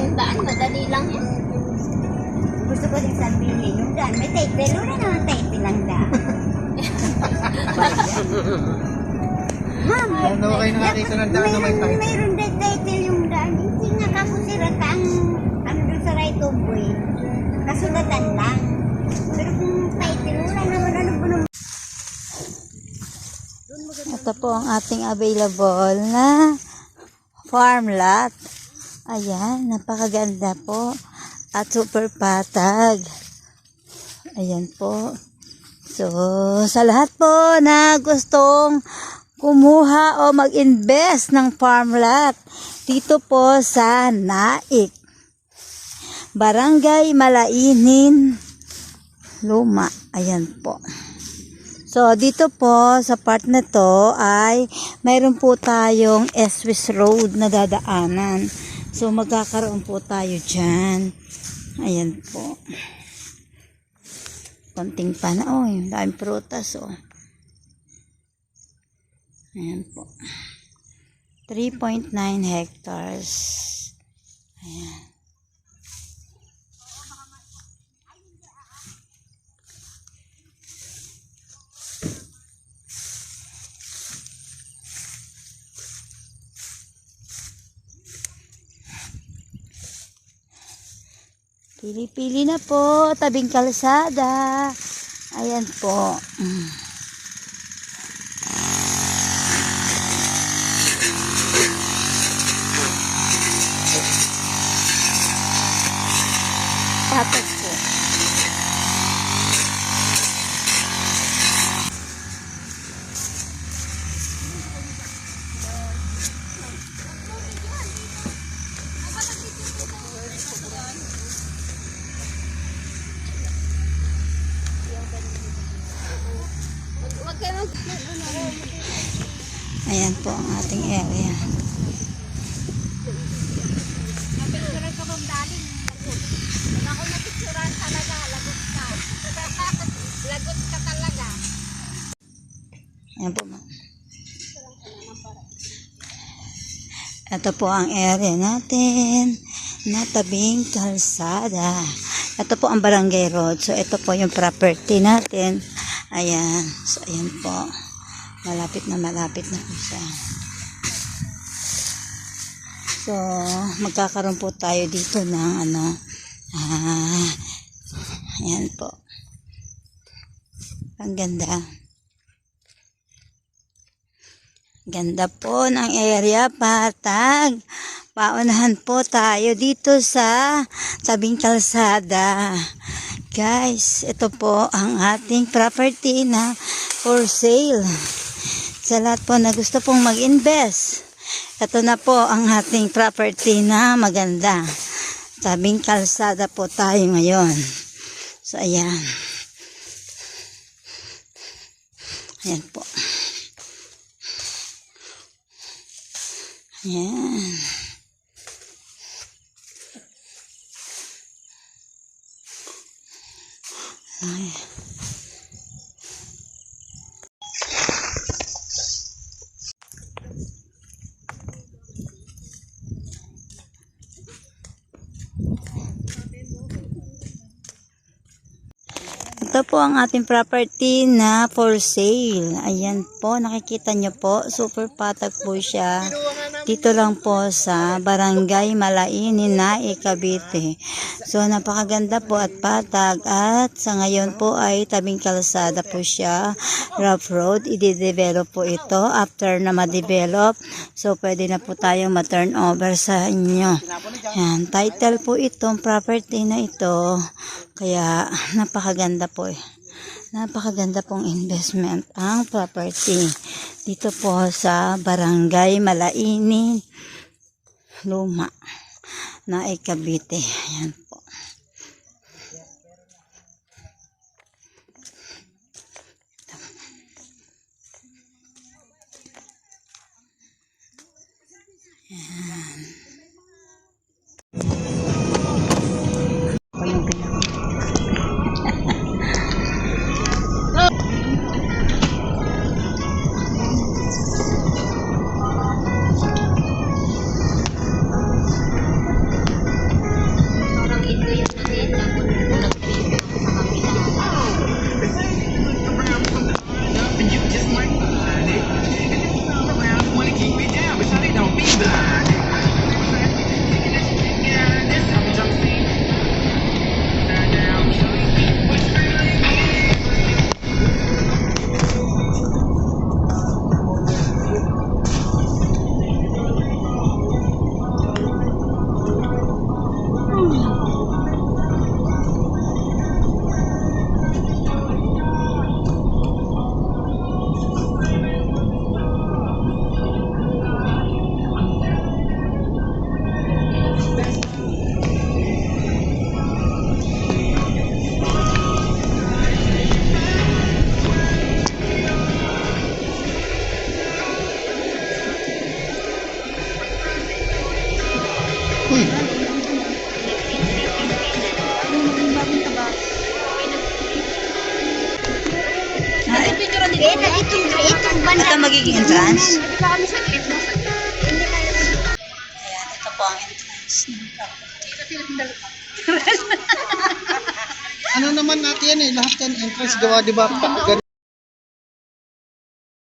yung daan, madali lang yan. Gusto ko din sabihin, yung daan, may title. Wala naman title lang daan. Ma'am, Ano kayo nakakita ng daan na may title? mayroon din title yung daan. Hindi nga kakusirata ang ano doon sa right of way. Kasulatan lang. Pero kung title, wala naman ano po naman. Ito po ang ating available na farm lot. Ayan, napakaganda po. At super patag. Ayan po. So, sa lahat po na gustong kumuha o mag-invest ng farm lot, dito po sa Naik, Barangay Malainin, Luma. Ayan po. So, dito po sa part na to ay mayroon po tayong Swiss Road na dadaanan. So, magkakaroon po tayo dyan. Ayan po. Konting pa na. Oh, yung daming prutas. Oh. Ayan po. 3.9 hectares. Ayan. Pili-pili na po, tabing kalsada. Ayan po. Patag po. Ayan po ang ating area. Napicturan ka mong daling. Ako napicturan talaga, lagot ka. Lagot ka talaga. Ayan po. Ito po ang area natin na tabing kalsada. Ito po ang barangay road. So, ito po yung property natin. Ayan. So, ayan po. Malapit na po siya. So, magkakaroon po tayo dito ng ayan po. Ang ganda. Ganda po ng area, patag. Paunahan po tayo dito sa tabing kalsada. Guys, ito po ang ating property na for sale. Sa lahat po na gusto pong mag-invest, ito na po ang ating property na maganda. Tabing kalsada po tayo ngayon. So, ayan. Ayan po. Ayan. Ayan. Ito po ang ating property na for sale. Ayan po, nakikita nyo po, super patag po siya. Dito lang po sa Barangay Malainin, Naik, Cavite. So, napakaganda po at patag. At sa ngayon po ay tabing kalsada po siya. Rough road, i-develop po ito. After na ma-develop, so pwede na po tayong ma-turn over sa inyo. Ayan, title po itong property na ito. Kaya, napakaganda po eh. Napakaganda pong investment ang property. Dito po sa Barangay Malainin, Luma, Naik, Cavite. Ayan po. Ayan. Uy, Itong banda. Ito magiging entrance. Di ba kami saglit mo? Ayan, ito po ang entrance. ano naman natin yan eh, lahat yan entrance gawa, di ba?